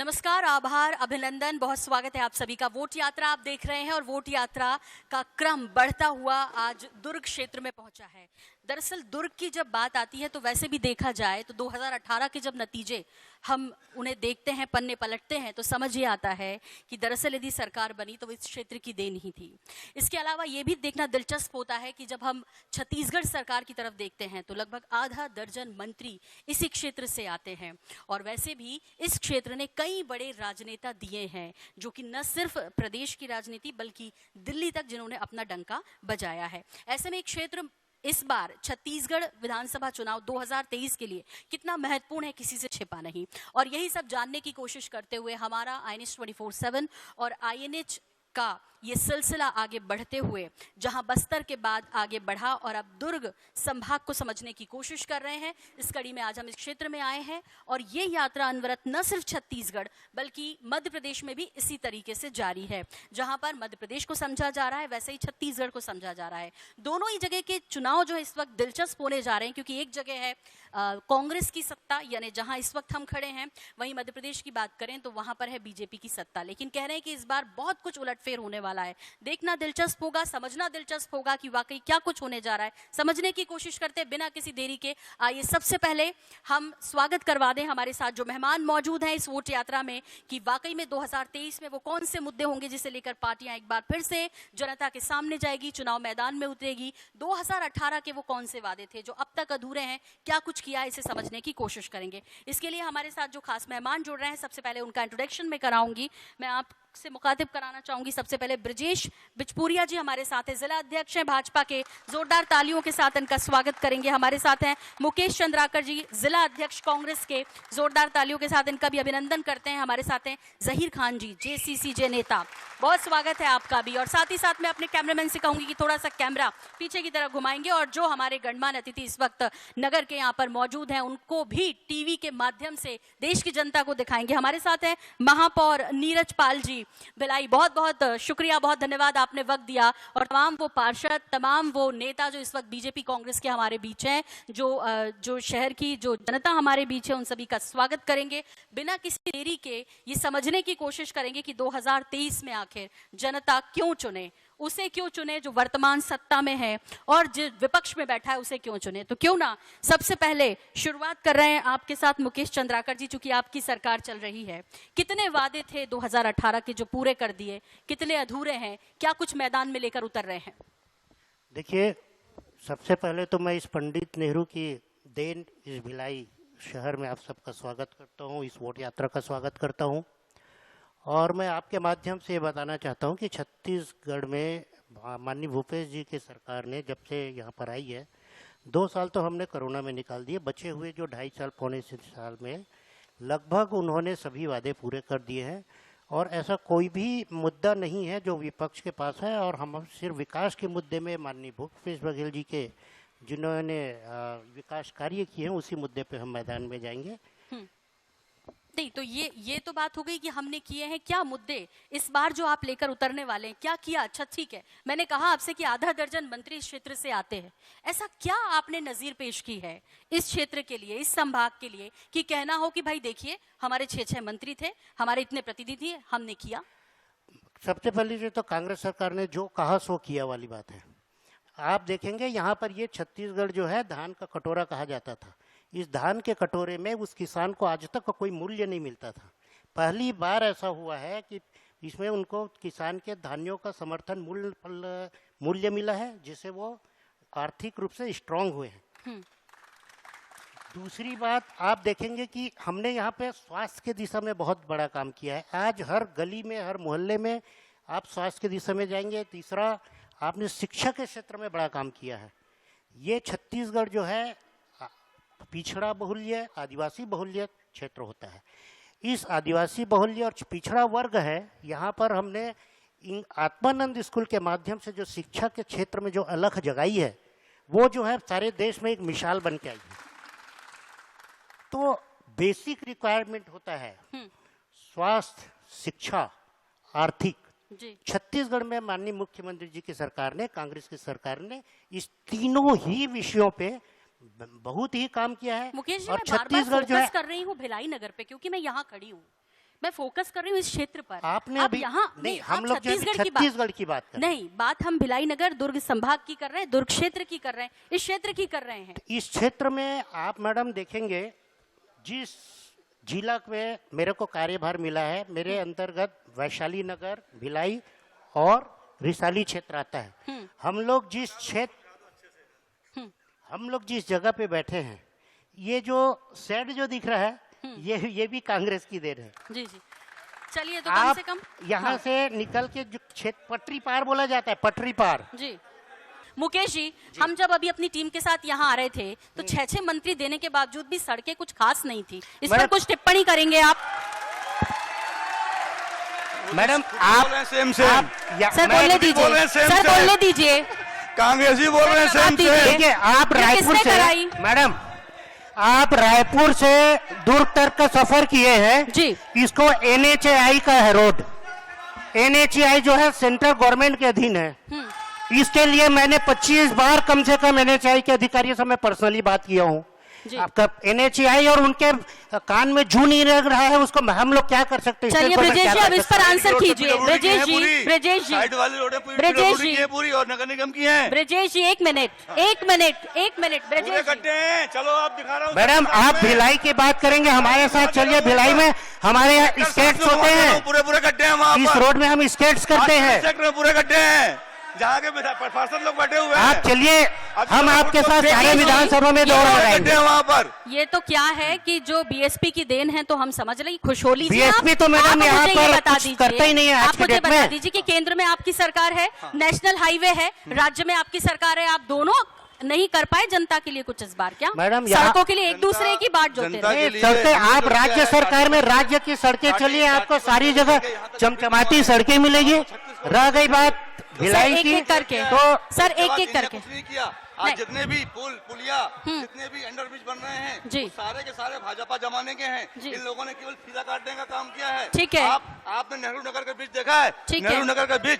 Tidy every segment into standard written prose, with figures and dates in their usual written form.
नमस्कार, आभार, अभिनंदन, बहुत स्वागत है आप सभी का। वोट यात्रा आप देख रहे हैं और वोट यात्रा का क्रम बढ़ता हुआ आज दुर्ग क्षेत्र में पहुंचा है। दरअसल दुर्ग की जब बात आती है तो वैसे भी देखा जाए तो 2018 के जब नतीजे हम उन्हें देखते हैं, पन्ने पलटते हैं तो समझ ये आता है कि दरअसल यदि सरकार बनी तो इस क्षेत्र की देन ही थी। इसके अलावा ये भी देखना दिलचस्प होता है कि जब हम छत्तीसगढ़ सरकार की तरफ देखते हैं तो लगभग आधा दर्जन मंत्री इसी क्षेत्र से आते हैं और वैसे भी इस क्षेत्र ने कई बड़े राजनेता दिए हैं जो कि न सिर्फ प्रदेश की राजनीति बल्कि दिल्ली तक जिन्होंने अपना डंका बजाया है। ऐसे में एक क्षेत्र इस बार छत्तीसगढ़ विधानसभा चुनाव 2023 के लिए कितना महत्वपूर्ण है किसी से छिपा नहीं, और यही सब जानने की कोशिश करते हुए हमारा INH 24/7 और INH का ये सिलसिला आगे बढ़ते हुए जहां बस्तर के बाद आगे बढ़ा और अब दुर्ग संभाग को समझने की कोशिश कर रहे हैं। इस कड़ी में आज हम इस क्षेत्र में आए हैं और ये यात्रा अनवरत न सिर्फ छत्तीसगढ़ बल्कि मध्य प्रदेश में भी इसी तरीके से जारी है। जहां पर मध्य प्रदेश को समझा जा रहा है वैसे ही छत्तीसगढ़ को समझा जा रहा है। दोनों ही जगह के चुनाव जो है इस वक्त दिलचस्प होने जा रहे हैं, क्योंकि एक जगह है कांग्रेस की सत्ता, यानी जहां इस वक्त हम खड़े हैं, वहीं मध्य प्रदेश की बात करें तो वहां पर है बीजेपी की सत्ता। लेकिन कह रहे हैं कि इस बार बहुत कुछ उलटफेर होने वाला है। देखना दिलचस्प होगा, समझना दिलचस्प होगा कि वाकई क्या कुछ होने जा रहा है। समझने की कोशिश करते हैं बिना किसी देरी के। आइए सबसे पहले हम स्वागत करवा दें हमारे साथ जो मेहमान मौजूद हैं इस वोट यात्रा में कि वाकई में 2023 में वो कौन से मुद्दे होंगे जिसे लेकर पार्टियां एक बार फिर से जनता के सामने जाएगी, चुनाव मैदान में उतरेगी। 2018 के वो कौन से वादे थे जो अब तक अधूरे हैं, क्या कुछ किया, इसे समझने की कोशिश करेंगे। इसके लिए हमारे साथ जो खास मेहमान जुड़ रहे हैं सबसे पहले उनका इंट्रोडक्शन में कराऊंगी। मैं आपसे मुखातिब कराना चाहूंगी सबसे पहले ब्रजेश बिचपुरिया जी हमारे साथ हैं, जिला अध्यक्ष हैं भाजपा के। जोरदार तालियों के साथ इनका स्वागत करेंगे। हमारे साथ हैं मुकेश चंद्राकर जी, जिला अध्यक्ष कांग्रेस के। जोरदार तालियों के साथ इनका भी अभिनंदन करते हैं। हमारे साथ हैं जहीर खान जी, JCCJ नेता, बहुत स्वागत है आपका भी। और साथ ही साथ मैं अपने कैमरामैन से कहूंगी कि थोड़ा सा कैमरा पीछे की तरफ घुमाएंगे और जो हमारे गणमान्य अतिथि इस वक्त नगर के यहाँ पर मौजूद हैं उनको भी टीवी के माध्यम से देश की जनता को दिखाएंगे। हमारे साथ हैं महापौर नीरज पाल जी भिलाई, बहुत बहुत शुक्रिया, बहुत धन्यवाद, आपने वक्त दिया। और तमाम वो पार्षद, तमाम वो नेता जो इस वक्त बीजेपी कांग्रेस के हमारे बीच हैं, जो शहर की जो जनता हमारे बीच है, उन सभी का स्वागत करेंगे। बिना किसी देरी के ये समझने की कोशिश करेंगे कि 2023 में आखिर जनता क्यों चुने, उसे क्यों चुने जो वर्तमान सत्ता में है, और जो विपक्ष में बैठा है उसे क्यों चुने। तो क्यों ना सबसे पहले शुरुआत कर रहे हैं आपके साथ मुकेश चंद्राकर जी, चूंकि आपकी सरकार चल रही है। कितने वादे थे 2018 के जो पूरे कर दिए, कितने अधूरे हैं, क्या कुछ मैदान में लेकर उतर रहे हैं? देखिए, सबसे पहले तो मैं इस पंडित नेहरू की देन इस भिलाई शहर में आप सबका स्वागत करता हूँ, इस वोट यात्रा का स्वागत करता हूँ। और मैं आपके माध्यम से ये बताना चाहता हूँ कि छत्तीसगढ़ में माननीय भूपेश जी की सरकार ने जब से यहाँ पर आई है, 2 साल तो हमने कोरोना में निकाल दिए, बचे हुए जो 2.5 साल पौने 3 साल में लगभग उन्होंने सभी वादे पूरे कर दिए हैं। और ऐसा कोई भी मुद्दा नहीं है जो विपक्ष के पास है। और हम सिर्फ विकास के मुद्दे में माननीय भूपेश बघेल जी के जिन्होंने विकास कार्य किए हैं उसी मुद्दे पे हम मैदान में जाएंगे। नहीं तो ये तो बात हो गई कि हमने किए हैं, क्या मुद्दे इस बार जो आप लेकर उतरने वाले हैं, क्या किया? अच्छा ठीक है, मैंने कहा आपसे कि आधा दर्जन मंत्री इस क्षेत्र से आते हैं, ऐसा क्या आपने नजीर पेश की है इस क्षेत्र के लिए, इस संभाग के लिए, कि कहना हो कि भाई देखिए हमारे 6 मंत्री थे, हमारे इतने प्रतिनिधि थे, हमने किया? सबसे पहले तो कांग्रेस सरकार ने जो कहा सो किया वाली बात है। आप देखेंगे यहाँ पर ये छत्तीसगढ़ जो है धान का कटोरा कहा जाता था। इस धान के कटोरे में उस किसान को आज तक कोई मूल्य नहीं मिलता था। पहली बार ऐसा हुआ है कि इसमें उनको किसान के धान्यों का समर्थन मूल्य मिला है, जिससे वो आर्थिक रूप से स्ट्रांग हुए हैं। दूसरी बात आप देखेंगे कि हमने यहाँ पे स्वास्थ्य के दिशा में बहुत बड़ा काम किया है। आज हर गली में, हर मोहल्ले में आप स्वास्थ्य के दिशा में जाएंगे। तीसरा, आपने शिक्षा के क्षेत्र में बड़ा काम किया है। ये छत्तीसगढ़ जो है पिछड़ा बहुल्य, आदिवासी बहुल्य क्षेत्र होता है। इस आदिवासी बहुल्य और पिछड़ा वर्ग है, यहाँ पर हमने आत्मानंद स्कूल के माध्यम से जो शिक्षा के क्षेत्र में जो अलख जगाई है, वो जो है सारे देश में एक मिसाल बन के आई है। तो बेसिक रिक्वायरमेंट होता है स्वास्थ्य, शिक्षा, आर्थिक। छत्तीसगढ़ में माननीय मुख्यमंत्री जी की सरकार ने, कांग्रेस की सरकार ने इस तीनों ही विषयों पे बहुत ही काम किया है। मुकेश जी, और मैं बार-बार छत्तीसगढ़ जो है कर रही हूँ भिलाई नगर पे, क्योंकि मैं यहाँ खड़ी हूँ। मैं फोकस कर रही हूँ इस क्षेत्र पर। आपने आप अभी यहाँ नहीं, आप हम लोग जो है छत्तीसगढ़ की बात कर रहे हैं। नहीं, बात हम भिलाई नगर दुर्ग संभाग की कर रहे हैं, दुर्ग क्षेत्र की कर रहे हैं, इस क्षेत्र की कर रहे हैं। इस क्षेत्र में आप मैडम देखेंगे, जिस जिला में मेरे को कार्यभार मिला है, मेरे अंतर्गत वैशाली नगर, भिलाई और रिसाली क्षेत्र आता है। हम लोग जिस जगह पे बैठे हैं, ये जो शेड जो दिख रहा है, ये भी कांग्रेस की देन है। जी जी, चलिए तो कम से कम यहाँ से निकल के जो क्षेत्र पटरी पार बोला जाता है, पटरी पार। जी मुकेश जी, हम जब अभी अपनी टीम के साथ यहाँ आ रहे थे तो 6 मंत्री देने के बावजूद भी सड़कें कुछ खास नहीं थी। इस पर कुछ टिप्पणी करेंगे आप? मैडम आप सर बोलने दीजिए, सर बोलने दीजिए। कांग्रेस ही बोल रहे हैं सेम से। देखिए, आप रायपुर से मैडम, आप रायपुर से दुर्ग तक का सफर किए हैं जी। इसको NHAI का है रोड। NHAI जो है सेंट्रल गवर्नमेंट के अधीन है। इसके लिए मैंने 25 बार कम से कम NHAI के अधिकारियों से मैं पर्सनली बात किया हूँ। आपका NHAI और उनके कान में जू नहीं लग रहा है, उसको हम लोग क्या कर सकते हैं? चलिए ब्रजेश जी, अब इस पर आंसर कीजिए। ब्रजेश जी, पूरी और नगर निगम की है। ब्रजेश जी, एक मिनट ब्रजेश जी। चलो आप दिखा रहा हूँ मैडम, आप भिलाई की बात करेंगे हमारे साथ, चलिए भिलाई में हमारे यहाँ स्केट्स होते हैं, पूरे गड्ढे हैं वहाँ इस रोड में हम स्केट्स करते हैं, पूरे गड्ढे हैं जहाँ के पार्षद लोग बैठे हुए हैं। आप चलिए, हम आपके साथ सारे विधानसभा में दौड़ लगाएंगे वहाँ पर। ये तो क्या है कि जो BSP की देन है तो हम समझ रहे, खुशहोली BSP तो मैडम यहाँ पर कुछ करता ही नहीं है। आप मुझे बता दीजिए कि केंद्र में आपकी सरकार है, नेशनल हाईवे है, राज्य में आपकी सरकार है, आप दोनों नहीं कर पाए जनता के लिए कुछ इस बार? क्या मैडम सड़कों के लिए एक दूसरे की बात जोते चलते? आप राज्य सरकार में राज्य की सड़कें चलिए, आपको सारी जगह चमचमाती सड़कें मिलेगी। रह गई बात भिलाई की, एक करके तो सर एक करके कुछ नहीं किया। आज जितने भी पुलिया जितने भी अंडरब्रिज बन रहे हैं जी, सारे के सारे भाजपा जमाने के हैं। इन लोगों ने केवल फीता काटने का काम किया है। ठीक है। आपने नेहरू नगर का ब्रिज देखा है? नेहरू नगर का ब्रिज,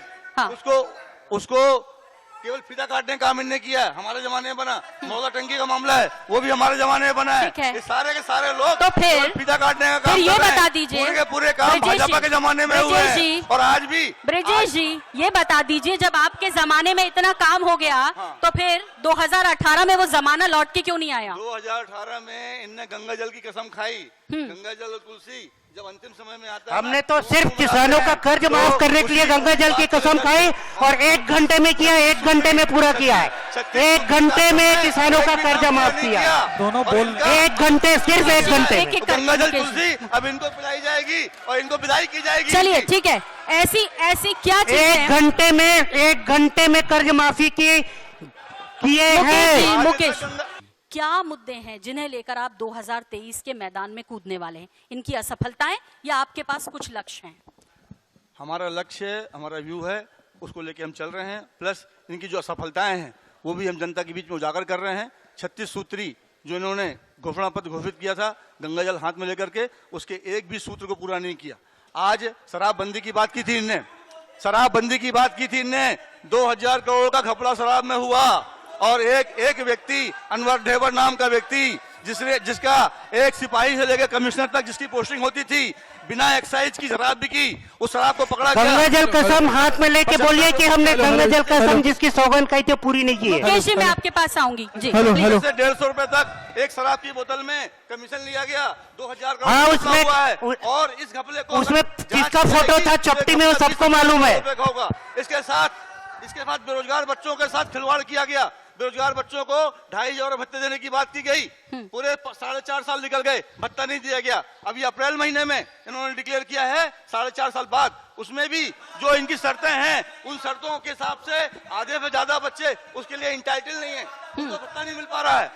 उसको केवल फीता काटने का काम इनने किया है। हमारे जमाने में बना। मौला टंकी का मामला है, वो भी हमारे जमाने में बना है। ये सारे के सारे लोग तो फिर फीता काटने का काम ये बता दीजिए, पूरे के पूरे काम भाजपा के जमाने में हुए हैं और आज भी। ब्रजेश जी, ये बता दीजिए, जब आपके जमाने में इतना काम हो गया तो फिर 2018 में वो जमाना लौट के क्यों नहीं आया? 2018 में इनने गंगा जल की कसम खाई। गंगा जल और तुलसी जब अंतिम समय में आता है, हमने तो सिर्फ किसानों का कर्ज माफ करने के लिए गंगा जल की कसम खाई और 1 घंटे में किया, 1 घंटे में पूरा किया है। 1 घंटे में किसानों का कर्ज माफ किया, दोनों बोल 1 घंटे, सिर्फ 1 घंटे। गंगा जल तुलसी अब इनको पिलाई जाएगी और इनको विदाई की जाएगी। चलिए ठीक है, ऐसी क्या चीज है? 1 घंटे में कर्ज माफी किए हैं। मुकेश, क्या मुद्दे हैं जिन्हें लेकर आप 2023 के मैदान में कूदने वाले हैं? इनकी असफलताएं या आपके पास कुछ लक्ष्य हैं? हमारा लक्ष्य, हमारा व्यू है, उसको लेके हम चल रहे हैं। प्लस इनकी जो असफलताएं हैं वो भी हम जनता के बीच में उजागर कर रहे हैं। 36 सूत्री जो इन्होंने घोषणा पत्र घोषित किया था गंगा जल हाथ में लेकर के, उसके एक भी सूत्र को पूरा नहीं किया। आज शराबबंदी की बात की थी इनने, शराबबंदी की बात की थी इनने। 2000 करोड़ का घपला शराब में हुआ और एक व्यक्ति, अनवर ढेबर नाम का व्यक्ति, जिसका एक सिपाही से लेकर कमिश्नर तक जिसकी पोस्टिंग होती थी, बिना एक्साइज की शराब बिकी, उस शराब को पकड़ा गया। गंगा जल कसम हाथ में लेके बोलिए कि हमने गंगा जल कसम जिसकी सौगंध कही थी पूरी नहीं की है। मुकेश जी, मैं आपके पास आऊंगी जी। हेलो 150 रुपए तक एक शराब की बोतल में कमीशन लिया गया। 2000 करोड़ हाँ, उसमें हुआ है और इस घपले को उसमें किसका फोटो था चपटी में वो सबको मालूम है। इसके बाद बेरोजगार बच्चों के साथ खिलवाड़ किया गया। बेरोजगार बच्चों को 2500 भत्ते देने की बात की गई। पूरे 4.5 साल निकल गए, भत्ता नहीं दिया गया। अभी अप्रैल महीने में इन्होंने डिक्लेयर किया है 4.5 साल बाद, उसमें भी जो इनकी शर्तें हैं उन शर्तों के हिसाब से आधे से ज्यादा बच्चे उसके लिए इंटाइटल नहीं है, उनको भत्ता नहीं मिल पा रहा है।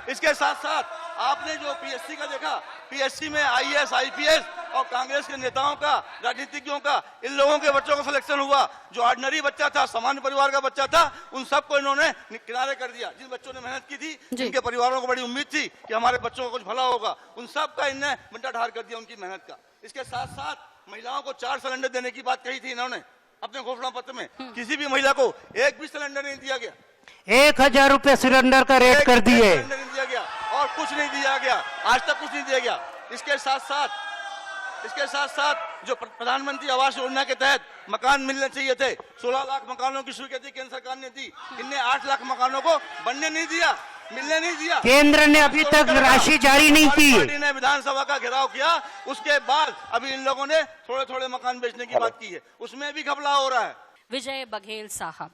इसके साथ साथ आपने जो PSC का देखा, PSC में IAS IPS और कांग्रेस के नेताओं का, राजनीतिज्ञों का, इन लोगों के बच्चों का सिलेक्शन हुआ। जो ऑर्डिनरी बच्चा था, सामान्य परिवार का बच्चा था, उन सबको इन्होंने किनारे कर दिया। जिन बच्चों ने मेहनत की थी, जिनके परिवारों को बड़ी उम्मीद थी कि हमारे बच्चों को कुछ भला होगा, उन सब का इन्हें बंटा ढार कर दिया उनकी मेहनत का। इसके साथ साथ महिलाओं को 4 सिलेंडर देने की बात कही थी इन्होंने अपने घोषणा पत्र में। किसी भी महिला को एक भी सिलेंडर नहीं दिया गया। 1000 रुपए सिलेंडर का रेट कर दिए, नहीं दिया गया और कुछ नहीं दिया गया, आज तक कुछ नहीं दिया गया। इसके साथ साथ इसके साथ साथ जो प्रधानमंत्री आवास योजना के तहत मकान मिलने चाहिए थे, 16 लाख मकानों की स्वीकृति केंद्र सरकार ने दी, इनने 8 लाख मकानों को बनने नहीं दिया, मिलने नहीं दिया। केंद्र ने अभी तक राशि जारी नहीं की। पार्टी ने विधानसभा का घेराव किया, उसके बाद अभी इन लोगों ने थोड़े थोड़े मकान बेचने की बात की है, उसमें भी घपला हो रहा है। विजय बघेल साहब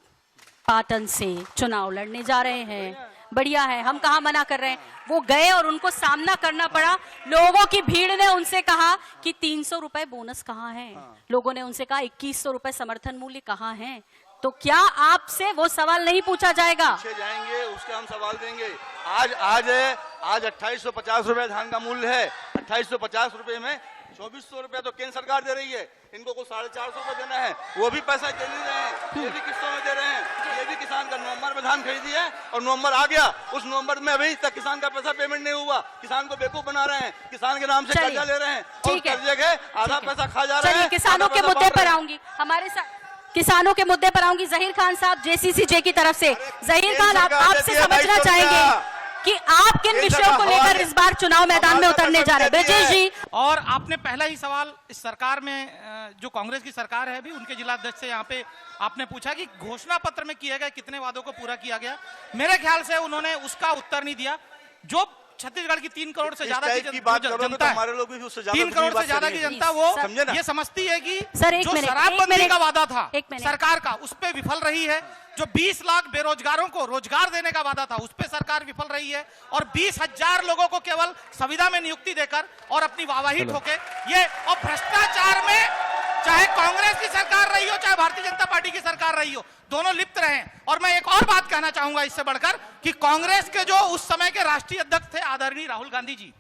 पाटन से चुनाव लड़ने जा रहे हैं, बढ़िया है, हम कहाँ मना कर रहे हैं। वो गए और उनको सामना करना पड़ा, लोगों की भीड़ ने उनसे कहा कि 300 रुपए बोनस कहाँ है, लोगों ने उनसे कहा 2100 रुपए समर्थन मूल्य कहाँ है। तो क्या आपसे वो सवाल नहीं पूछा जाएगा? पूछे जाएंगे, उसके हम सवाल देंगे। आज 2850 रुपए धान का मूल्य है, 2850 रुपए में 2400 रुपए तो केंद्र सरकार दे रही है, इनको को 450 रुपए देना है, वो भी पैसा दे नहीं रहे हैं, ये भी किस्तों में दे रहे हैं। ये भी किसान का नवंबर में धान खरीदी है और नवंबर आ गया, उस नवंबर में अभी तक किसान का पैसा पेमेंट नहीं हुआ, किसान को बेवकूफ बना रहे हैं, किसान के नाम से कर्जा ले रहे हैं और कर्जे के आधा पैसा खा जा रहे हैं। किसानों के मुद्दे पर आऊंगी, हमारे साथ किसानों के मुद्दे पर आऊंगी। जहीर खान साहब JCCJ की तरफ से, जहीर खान आपसे समझना चाहेंगे कि आप किन विषयों को लेकर इस बार चुनाव मैदान में उतरने जा रहे हैं? ब्रजेश जी, और आपने पहला ही सवाल इस सरकार में जो कांग्रेस की सरकार है अभी उनके जिलाध्यक्ष से यहाँ पे आपने पूछा कि घोषणा पत्र में किए गए कितने वादों को पूरा किया गया। मेरे ख्याल से उन्होंने उसका उत्तर नहीं दिया। जो छत्तीसगढ़ की 3 करोड़ से ज्यादा की जनता है, हमारे लोग भी उससे 3 करोड़ से ज्यादा की जनता वो ये समझती है कि जो शराबबंदी का वादा था सरकार का उस पे विफल रही है, जो 20 लाख बेरोजगारों को रोजगार देने का वादा था उस पे सरकार विफल रही है, और 20,000 लोगों को केवल संविदा में नियुक्ति देकर और अपनी वाहवाही ठोके ये, और भ्रष्टाचार में चाहे कांग्रेस की सरकार रही हो चाहे भारतीय जनता पार्टी की सरकार रही हो, दोनों लिप्त रहे। और मैं एक और बात कहना चाहूंगा इससे बढ़कर कि कांग्रेस के जो उस समय के राष्ट्रीय अध्यक्ष थे आदरणीय राहुल गांधी जी,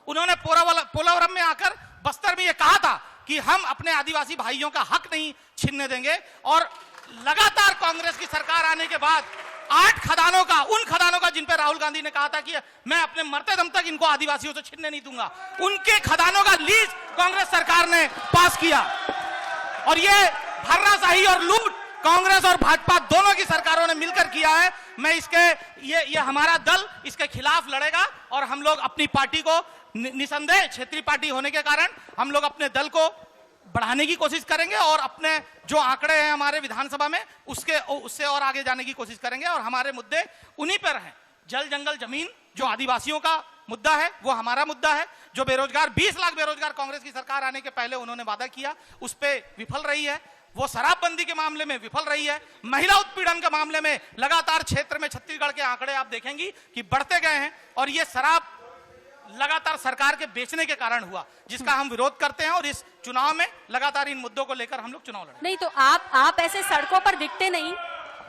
उन्होंने पोलावरम में आकर बस्तर में यह कहा था कि हम अपने आदिवासी भाइयों का हक नहीं छीनने देंगे। और लगातार कांग्रेस की सरकार आने के बाद 8 खदानों का, उन खदानों का जिन पर राहुल गांधी ने कहा था कि मैं अपने मरते दम तक इनको आदिवासियों से छीनने नहीं दूंगा, उनके खदानों का लीज कांग्रेस सरकार ने पास किया। और ये भर्राशाही और लूट कांग्रेस और भाजपा दोनों की सरकारों ने मिलकर किया है। मैं ये हमारा दल इसके खिलाफ लड़ेगा और हम लोग अपनी पार्टी को निसंदेह क्षेत्रीय पार्टी होने के कारण हम लोग अपने दल को बढ़ाने की कोशिश करेंगे और अपने जो आंकड़े हैं हमारे विधानसभा में उससे और आगे जाने की कोशिश करेंगे। और हमारे मुद्दे उन्हीं पर हैं, जल जंगल जमीन जो आदिवासियों का मुद्दा है वो हमारा मुद्दा है। जो बेरोजगार 20 लाख बेरोजगार कांग्रेस की सरकार आने के पहले उन्होंने वादा किया उस पे विफल रही है, वो शराबबंदी के मामले में विफल रही है, महिला उत्पीड़न के मामले में लगातार क्षेत्र में छत्तीसगढ़ के आंकड़े आप देखेंगी कि बढ़ते गए हैं। और ये शराब लगातार सरकार के बेचने के कारण हुआ, जिसका हम विरोध करते हैं। और इस चुनाव में लगातार इन मुद्दों को लेकर हम लोग चुनाव लड़ेंगे। नहीं तो आप ऐसे सड़कों पर दिखते नहीं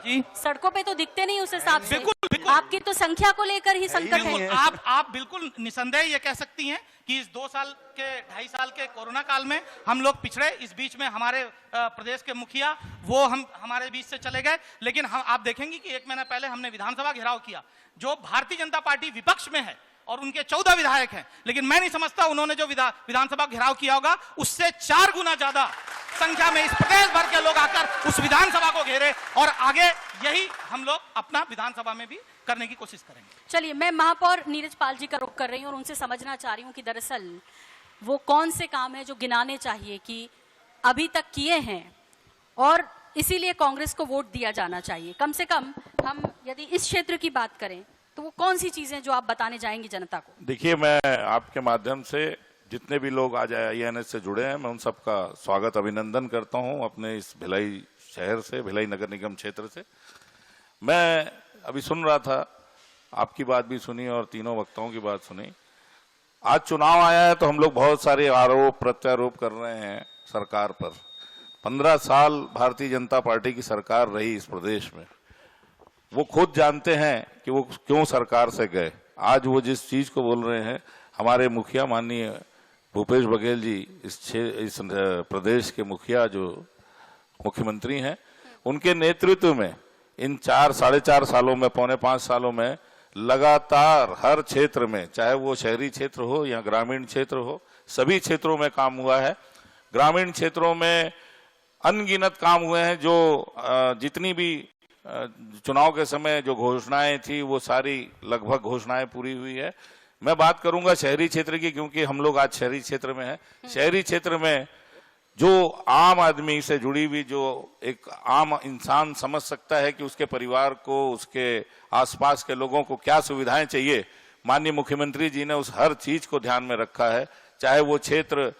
जी, सड़कों पे तो दिखते नहीं उस हिसाब से। बिल्कुल आपकी तो संख्या को लेकर ही संकट है। आप बिल्कुल निसंदेह ये कह सकती हैं कि इस 2.5 साल के कोरोना काल में हम लोग पिछड़े। इस बीच में हमारे प्रदेश के मुखिया वो हम हमारे बीच से चले गए, लेकिन आप देखेंगे कि 1 महीना पहले हमने विधानसभा घेराव किया। जो भारतीय जनता पार्टी विपक्ष में है और उनके 14 विधायक हैं, लेकिन मैं नहीं समझता उन्होंने जो विधानसभा घेराव किया होगा उससे 4 गुना ज्यादा संख्या में इस प्रदेश भर के लोग आकर उस विधानसभा को घेरे। और आगे यही हम लोग अपना विधानसभा में भी करने की कोशिश करेंगे। चलिए, मैं महापौर नीरज पाल जी का रुख कर रही हूँ और उनसे समझना चाह रही हूँ कि दरअसल वो कौन से काम है जो गिनाने चाहिए कि अभी तक किए हैं और इसीलिए कांग्रेस को वोट दिया जाना चाहिए। कम से कम हम यदि इस क्षेत्र की बात करें तो वो कौन सी चीजें जो आप बताने जाएंगी जनता को? देखिए, मैं आपके माध्यम से जितने भी लोग आज IANS से जुड़े हैं मैं उन सबका स्वागत अभिनंदन करता हूं अपने इस भिलाई शहर से, भिलाई नगर निगम क्षेत्र से। मैं अभी सुन रहा था, आपकी बात भी सुनी और तीनों वक्ताओं की बात सुनी। आज चुनाव आया है तो हम लोग बहुत सारे आरोप प्रत्यारोप कर रहे हैं सरकार पर। 15 साल भारतीय जनता पार्टी की सरकार रही इस प्रदेश में, वो खुद जानते हैं कि वो क्यों सरकार से गए। आज वो जिस चीज को बोल रहे हैं, हमारे मुखिया माननीय भूपेश बघेल जी इस प्रदेश के मुखिया जो मुख्यमंत्री हैं, उनके नेतृत्व में इन 4-4.5 सालों में, 4.25 सालों में लगातार हर क्षेत्र में, चाहे वो शहरी क्षेत्र हो या ग्रामीण क्षेत्र हो, सभी क्षेत्रों में काम हुआ है। ग्रामीण क्षेत्रों में अनगिनत काम हुए हैं। जो जितनी भी चुनाव के समय जो घोषणाएं थी वो सारी लगभग घोषणाएं पूरी हुई है। मैं बात करूंगा शहरी क्षेत्र की, क्योंकि हम लोग आज शहरी क्षेत्र में हैं। शहरी क्षेत्र में जो आम आदमी से जुड़ी हुई जो एक आम इंसान समझ सकता है कि उसके परिवार को, उसके आसपास के लोगों को क्या सुविधाएं चाहिए, माननीय मुख्यमंत्री जी ने उस हर चीज को ध्यान में रखा है। चाहे वो क्षेत्र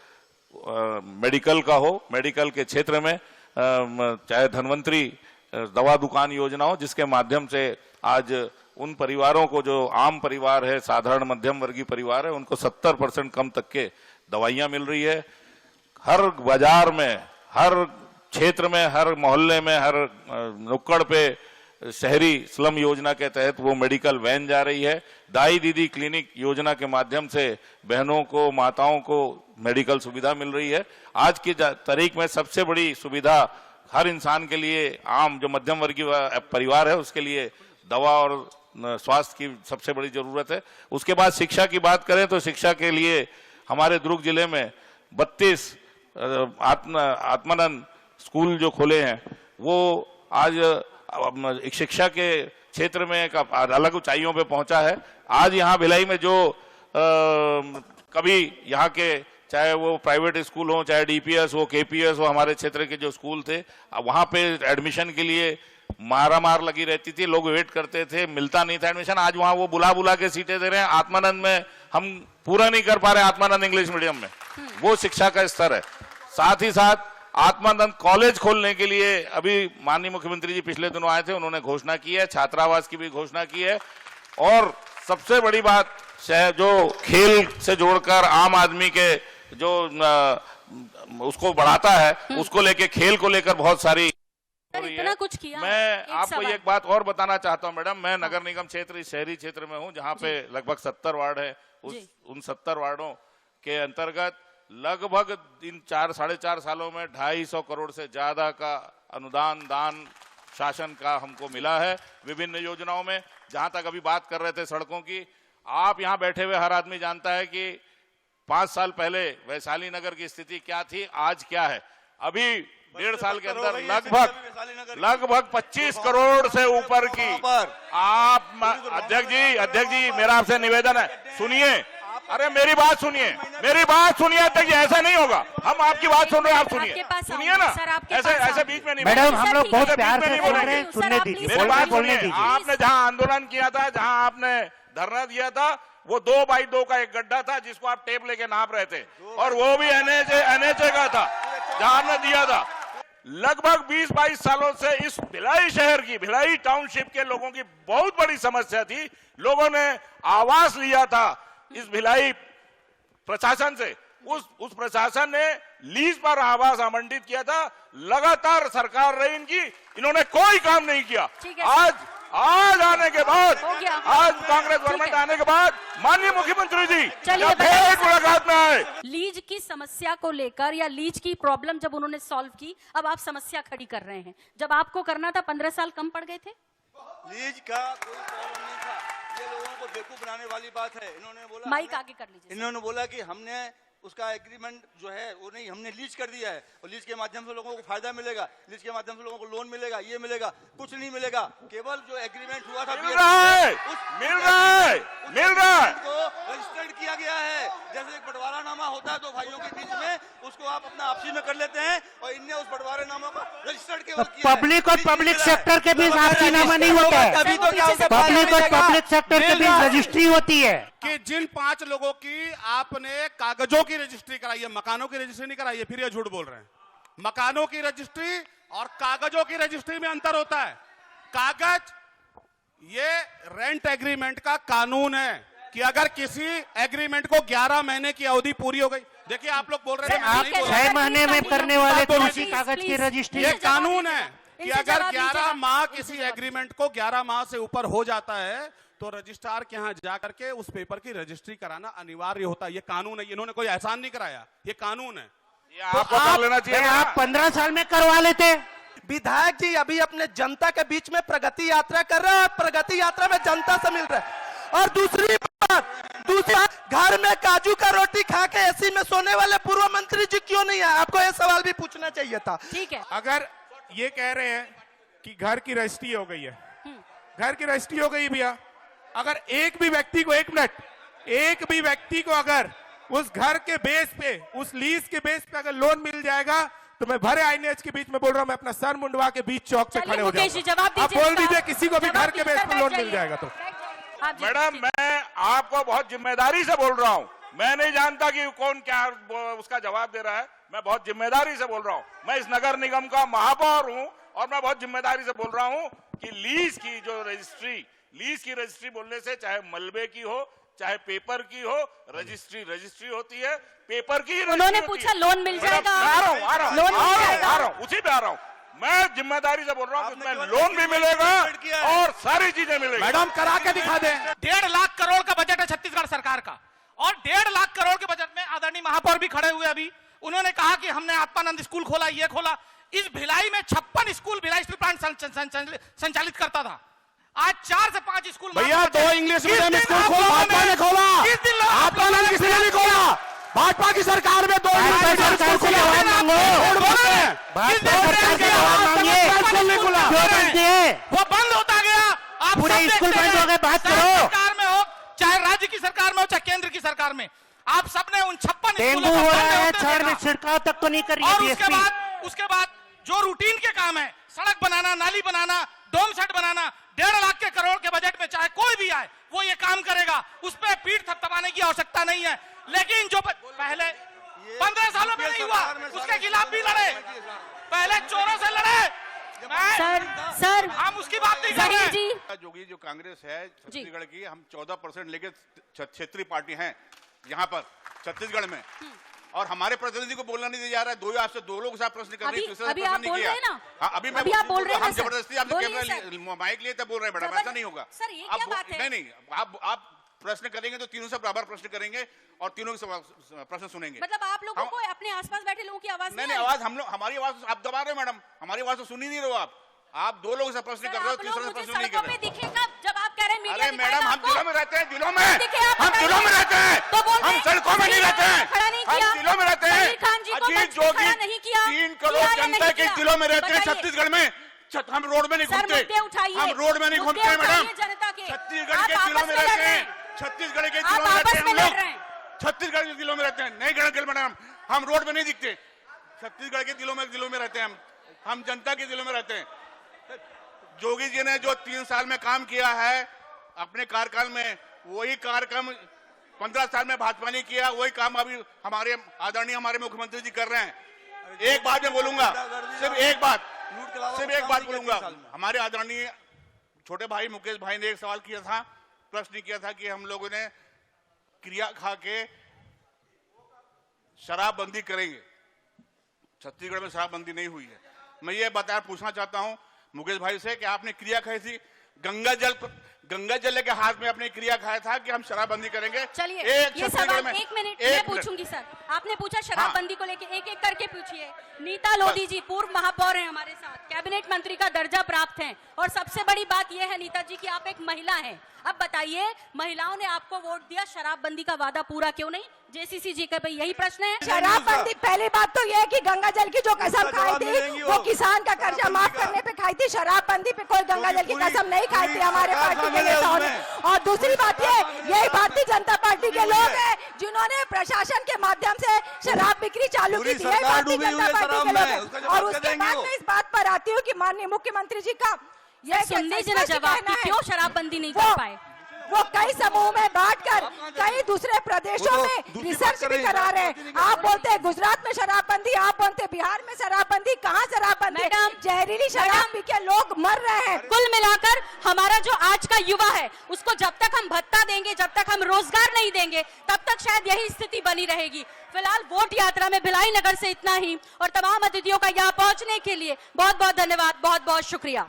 मेडिकल का हो, मेडिकल के क्षेत्र में चाहे धनवंतरी दवा दुकान योजना हो, जिसके माध्यम से आज उन परिवारों को, जो आम परिवार है, साधारण मध्यम वर्गीय परिवार है, उनको 70% कम तक के दवाइयां मिल रही है। हर बाजार में, हर क्षेत्र में, हर मोहल्ले में, हर नुक्कड़ पे शहरी स्लम योजना के तहत वो मेडिकल वैन जा रही है। दाई दीदी क्लिनिक योजना के माध्यम से बहनों को, माताओं को मेडिकल सुविधा मिल रही है। आज की तारीख में सबसे बड़ी सुविधा हर इंसान के लिए, आम जो मध्यम वर्गीय परिवार है उसके लिए दवा और स्वास्थ्य की सबसे बड़ी जरूरत है। उसके बाद शिक्षा की बात करें तो शिक्षा के लिए हमारे दुर्ग जिले में 32 आत्मानंद स्कूल जो खोले हैं, वो आज एक शिक्षा के क्षेत्र में एक अलग ऊंचाइयों पे पहुंचा है। आज यहाँ भिलाई में जो कभी यहाँ के, चाहे वो प्राइवेट स्कूल हो, चाहे डीपीएस हो, केपीएस हो, हमारे क्षेत्र के जो स्कूल थे, वहां पे एडमिशन के लिए मारामार लगी रहती थी, लोग वेट करते थे, मिलता नहीं था एडमिशन। आज वहां वो बुला बुला के सीटें दे रहे हैं। आत्मानंद में हम पूरा नहीं कर पा रहे, आत्मानंद इंग्लिश मीडियम में, वो शिक्षा का स्तर है। साथ ही साथ आत्मानंद कॉलेज खोलने के लिए अभी माननीय मुख्यमंत्री जी पिछले दिनों आए थे, उन्होंने घोषणा की है, छात्रावास की भी घोषणा की है। और सबसे बड़ी बात, जो खेल से जोड़कर आम आदमी के जो उसको बढ़ाता है, उसको लेके, खेल को लेकर बहुत सारी इतना कुछ किया। मैं आपको एक बात और बताना चाहता हूं मैडम, मैं नगर निगम क्षेत्र, शहरी क्षेत्र में हूं, जहां पे लगभग 70 वार्ड है। उन 70 वार्डों के अंतर्गत लगभग इन 4-4.5 सालों में 250 करोड़ से ज्यादा का अनुदान, दान शासन का हमको मिला है विभिन्न योजनाओं में। जहां तक अभी बात कर रहे थे सड़कों की, आप यहां बैठे हुए हर आदमी जानता है कि 5 साल पहले वैशाली नगर की स्थिति क्या थी, आज क्या है। अभी 1.5 साल के अंदर लगभग 25 करोड़ से ऊपर की। आप अध्यक्ष जी मेरा आपसे निवेदन है, सुनिए, अरे मेरी बात सुनिए, अध्यक्ष जी, ऐसा नहीं होगा। हम आपकी बात सुन रहे हैं, आप सुनिए ना, ऐसे बीच में नहीं। मैडम, हम लोग बहुत प्यार से बोल रहे हैं, सुनने दीजिए, मेरी बात बोलने दीजिए। आपने जहां आंदोलन किया था, जहां आपने धरना दिया था, वो 2x2 का एक गड्ढा था जिसको आप टेप लेके नाप रहे थे, और वो भी एनएचए का था जहां आपने दिया था। लगभग 20-22 सालों से इस भिलाई शहर की, भिलाई टाउनशिप के लोगों की बहुत बड़ी समस्या थी। लोगों ने आवास लिया था इस भिलाई प्रशासन से, उस प्रशासन ने लीज पर आवास आवंटित किया था। लगातार सरकार रही इनकी, इन्होंने कोई काम नहीं किया। आज आने के बाद, आज कांग्रेस गवर्नमेंट आने के बाद माननीय मुख्यमंत्री जी मुलाकात में आए, लीज की समस्या को लेकर या लीज की प्रॉब्लम जब उन्होंने सॉल्व की, अब आप समस्या खड़ी कर रहे हैं। जब आपको करना था 15 साल कम पड़ गए थे। लीज का कोई प्रॉब्लम नहीं था, ये लोगों को बेवकूफ बनाने वाली बात है। इन्होंने बोला, माइक आगे कर लीजिए। इन्होंने बोला कि हमने उसका एग्रीमेंट जो है वो नहीं, हमने लीज कर दिया है और लीज के माध्यम से लोगों को फायदा मिलेगा, लीज के माध्यम से लोगों को लोन मिलेगा, ये मिलेगा, कुछ नहीं मिलेगा। केवल जो एग्रीमेंट हुआ था मिल रहा है को रजिस्टर्ड किया गया है। जैसे एक बंटवारानामा होता है दो भाइयों के बीच में, उसको आप अपना आपसी में कर लेते हैं, और इनने उस बंटवारानामा को रजिस्टर्ड केवल किया। पब्लिक और पब्लिक सेक्टर के बीच आपसीनामा नहीं होता है, पब्लिक और पब्लिक सेक्टर के बीच रजिस्ट्री होती है। कि जिन 5 लोगों की आपने कागजों की रजिस्ट्री कराई है, मकानों की रजिस्ट्री नहीं कराई है, फिर ये झूठ बोल रहे हैं। मकानों की रजिस्ट्री और कागजों की रजिस्ट्री में अंतर होता है। कागज, ये रेंट एग्रीमेंट का कानून है कि अगर किसी एग्रीमेंट को 11 महीने की अवधि पूरी हो गई, देखिए आप लोग बोल रहे हैं आप 6 महीने में करने वाले तो उसी कागज की रजिस्ट्री। ये कानून है कि अगर 11 माह किसी एग्रीमेंट को 11 माह से ऊपर हो जाता है तो रजिस्ट्रार के यहाँ जा करके उस पेपर की रजिस्ट्री कराना अनिवार्य होता है। ये कानून है, इन्होंने कोई एहसान नहीं कराया, ये कानून है। ये आपको कर लेना चाहिए। आप 15 साल में करवा लेते। विधायक जी अभी अपने जनता के बीच में प्रगति यात्रा कर रहे हैं, प्रगति यात्रा में जनता से मिल रहे हैं। और दूसरी बात, घर में काजू का रोटी खा के एसी में सोने वाले पूर्व मंत्री जी क्यों नहीं है? आपको यह सवाल भी पूछना चाहिए था। ठीक है, अगर ये कह रहे हैं कि घर की रजिस्ट्री हो गई है, घर की रजिस्ट्री हो गई भैया, अगर एक भी व्यक्ति को, 1 मिनट, एक भी व्यक्ति को अगर उस घर के बेस पे, उस लीज के बेस पे अगर लोन मिल जाएगा तो मैं भरे आईएनएच के बीच में बोल रहा हूं, मैं अपना सर मुंडवा के बीच चौक पे खड़े हो जाऊंगा। आप बोल दीजिए किसी को भी घर के बेस पे लोन मिल जाएगा तो। मैडम, मैं आपको बहुत जिम्मेदारी से बोल रहा हूं, मैं नहीं जानता कि कौन क्या उसका जवाब दे रहा है। मैं बहुत जिम्मेदारी से बोल रहा हूं, मैं इस नगर निगम का महापौर हूं और मैं बहुत जिम्मेदारी से बोल रहा हूं कि लीज की जो रजिस्ट्री बोलने से चाहे मलबे की हो चाहे पेपर की हो, रजिस्ट्री होती है, पेपर की। उन्होंने पूछा लोन मिल जाएगा, आ रहा हूँ, उसी पे आ रहा हूँ। मैं जिम्मेदारी से बोल रहा हूँ, उसमें लोन भी मिलेगा और सारी चीजें मिलेगी। मैडम करा के दिखा दें। 1.5 लाख करोड़ का बजट है छत्तीसगढ़ सरकार का, और 1.5 लाख करोड़ के बजट में आदरणीय महापौर भी खड़े हुए अभी, उन्होंने कहा कि हमने आत्मानंद स्कूल खोला, ये खोला। इस भिलाई में 56 स्कूल भिलाई स्टील प्लांट संचालित करता था, आज 4 से 5 स्कूल। भैया 2 इंग्लिश मीडियम स्कूल खोला, भाजपा ने खोला, आत्मानंद किसी ने नहीं खोला। भाजपा की सरकार में 2 इंग्लिश मीडियम स्कूल खोले, आवाज मांगो, वो बंद होता गया। आप पूरे स्कूल बंद हो गए, बात करो। सरकार में हो चाहे राज्य की सरकार में हो चाहे केंद्र की सरकार में, आप सबने उन 56 डेंगू हो रहा है, छड़ में छिड़काव तक तो नहीं कर रही है। और उसके बाद जो रूटीन के काम है, सड़क बनाना, नाली बनाना, डोम सेट बनाना, 1.5 लाख के करोड़ के बजट में चाहे कोई भी आए वो ये काम करेगा, उस पर पीठ थपथपाने की आवश्यकता नहीं है। लेकिन जो पहले 15 सालों में नहीं हुआ उसके खिलाफ भी लड़े, पहले चोरों से लड़े। सर हम उसकी बात नहीं कर रहे जी। जोगी जो कांग्रेस है छत्तीसगढ़ की, हम 14% लेके क्षेत्रीय पार्टी हैं यहाँ पर छत्तीसगढ़ में, और हमारे प्रतिनिधि को बोलना नहीं दिया जा रहा है। 2 आपसे 2 लोग साथ प्रश्न कर रहे हैं, अभी आप बोल रहे हैं ना। हाँ, अभी आप बोल रहे हैं, हम जबरदस्ती आपसे कैमरा माइक लिए तब बोल रहे हैं मैडम, ऐसा नहीं होगा सर, ये क्या बात है? नहीं, आप प्रश्न करेंगे तो तीनों से बराबर प्रश्न करेंगे और तीनों के प्रश्न सुनेंगे। मतलब आप लोगों को अपने आसपास बैठे लोगों की आवाज नहीं, आवाज हम लोग, हमारी आवाज आप दबा रहे हो मैडम, हमारी आवाज तो सुन ही नहीं रहे हो आप 2 लोगों से प्रश्न कर रहे हो, तीसरे से प्रश्न नहीं कर रहे। दिखेगा जब आप कह रहे हैं मीडिया। अरे मैडम, हम जिलों में रहते हैं, जिलों में हम जिलों में रहते हैं, हम सड़कों में नहीं रहते हैं, हम जिलों में रहते हैं। अजीत जोगी 3 करोड़ जनता के जिलों में रहते हैं छत्तीसगढ़ में, हम रोड में नहीं घूमते, हम रोड में नहीं घूमते हैं मैडम, छत्तीसगढ़ के जिलों में रहते हैं, छत्तीसगढ़ के जिलों में रहते हैं हम लोग, छत्तीसगढ़ के जिलों में रहते हैं, नहीं गणक मैडम, हम रोड में नहीं दिखते, छत्तीसगढ़ के जिलों में रहते हैं हम जनता के जिलों में रहते हैं। जोगी जी ने जो 3 साल में काम किया है अपने कार्यकाल में, वही कार्यक्रम 15 साल में भाजपा ने किया, वही काम अभी हमारे आदरणीय हमारे मुख्यमंत्री जी कर रहे हैं। एक बात मैं बोलूंगा, सिर्फ एक बात बोलूंगा। हमारे आदरणीय छोटे भाई मुकेश भाई ने एक सवाल किया था, प्रश्न किया था कि हम लोगों ने क्रिया खा के शराबबंदी करेंगे। छत्तीसगढ़ में शराबबंदी नहीं हुई है। मैं ये पूछना चाहता हूं मुकेश भाई से कि आपने क्रिया खाई थी, गंगा जल लेके हाथ में अपने क्रिया खाया था कि हम शराबबंदी करेंगे। चलिए ये सवाल 1 मिनट मैं पूछूंगी सर। आपने पूछा शराबबंदी को लेके, एक एक करके पूछिए। नीता लोधी जी पूर्व महापौर हैं हमारे साथ, कैबिनेट मंत्री का दर्जा प्राप्त हैं, और सबसे बड़ी बात यह है नीता जी कि आप एक महिला हैं। अब बताइए, महिलाओं ने आपको वोट दिया, शराबबंदी का वादा पूरा क्यों नहीं? जेसीसी जी का भाई यही प्रश्न है। शराबबंदी, पहली बात तो यह है कि गंगा जल की जो कसम खाई थी वो किसान का कर्जा माफ करने पे खाई थी, शराबबंदी पे कोई गंगा जल की कसम नहीं खाई थी हमारे पार्टी के नेताओं ने। और दूसरी बात यही भारतीय जनता पार्टी के लोग हैं जिन्होंने प्रशासन के माध्यम से शराब बिक्री चालू की थी, यही भारतीय जनता पार्टी के लोग हैं। और उसके बाद मैं इस बात पर आती हूँ कि माननीय मुख्यमंत्री जी का यह जवाब कि क्यों शराबबंदी नहीं कर पाए। वो कई समूह में बांटकर कई दूसरे प्रदेशों में रिसर्च भी करा रहे हैं। आप बोलते हैं गुजरात में शराबबंदी, आप बोलते हैं बिहार में शराबबंदी, कहाँ शराबबंदी? जहरीली शराब पी के लोग मर रहे हैं। कुल मिलाकर हमारा जो आज का युवा है उसको जब तक हम भत्ता देंगे, जब तक हम रोजगार नहीं देंगे, तब तक शायद यही स्थिति बनी रहेगी। फिलहाल वोट यात्रा में भिलाई नगर से इतना ही, और तमाम अतिथियों का यहाँ पहुँचने के लिए बहुत बहुत धन्यवाद, बहुत बहुत शुक्रिया।